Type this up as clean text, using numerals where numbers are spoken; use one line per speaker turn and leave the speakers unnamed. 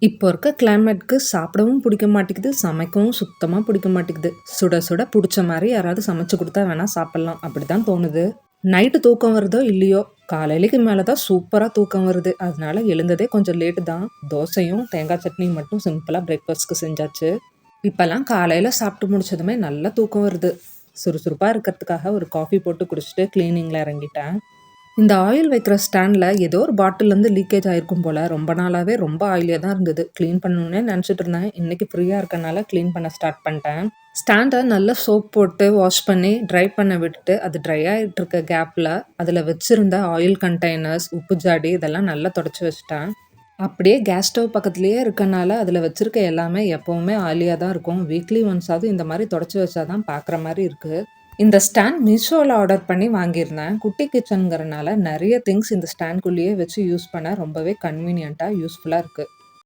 இப்போ இருக்க கிளைமேட்க்கு சாப்பிடவும் பிடிக்க மாட்டேங்குது, சமைக்கவும் சுத்தமா பிடிக்க மாட்டேங்குது. சுட சுட புடிச்ச மாரி யாராவது சமைச்சு குடுத்தா வேணா சாப்பிடலாம். அப்படிதான் தோணுது. நைட்டு தூக்கம் வருதோ இல்லையோ, காலையிலைக்கு மேல தான் சூப்பரா தூக்கம் வருது. அதனால எழுந்ததே கொஞ்சம் லேட்டு தான். தோசையும், தேங்காய் சட்னியும் மட்டும் சிம்பிளா பிரேக்ஃபாஸ்ட்க்கு செஞ்சாச்சு. இப்பலாம் காலையில சாப்பிட்டு முடிச்சதுமே நல்லா தூக்கம் வருது. சுறுசுறுப்பா இருக்கிறதுக்காக ஒரு காஃபி போட்டு குடிச்சுட்டு கிளீனிங்ல இறங்கிட்டேன். இந்த ஆயில் வைக்கிற ஸ்டாண்ட்ல ஏதோ ஒரு பாட்டில்லேருந்து லீக்கேஜ் ஆயிருக்கும் போல. ரொம்ப நாளாவே ரொம்ப ஆயிலியா தான் இருந்தது. கிளீன் பண்ணணும்னே நெனச்சுட்டு இருந்தேன். இன்னைக்கு ஃப்ரீயா இருக்கனால கிளீன் பண்ண ஸ்டார்ட் பண்ணிட்டேன். ஸ்டாண்ட நல்லா சோப் போட்டு வாஷ் பண்ணி ட்ரை பண்ண விட்டுட்டு, அது ட்ரை ஆயிட்டு இருக்க கேப்ல அதில வச்சிருந்த ஆயில் கண்டெய்னர்ஸ், உப்பு ஜாடி இதெல்லாம் நல்லா தொடச்சு வச்சுட்டேன். அப்படியே கேஸ் ஸ்டவ் பக்கத்திலேயே இருக்கனால, அதில வச்சிருக்க எல்லாமே எப்பவுமே ஆயிலியா தான் இருக்கும். வீக்லி ஒன்ஸாவது இந்த மாரி தொடச்சு வச்சா தான் பார்க்குற மாரி இருக்கு. இந்த ஸ்டாண்ட் மீஷோல ஆர்டர் பண்ணி வாங்கியிருந்தேன். குட்டி கிச்சன்ங்கிறனால நெறைய திங்ஸ் இந்த ஸ்டாண்ட்குள்ளேயே வச்சு யூஸ் பண்ண ரொம்பவே கன்வீனியன்ட்டா, யூஸ்ஃபுல்லா இருக்கு.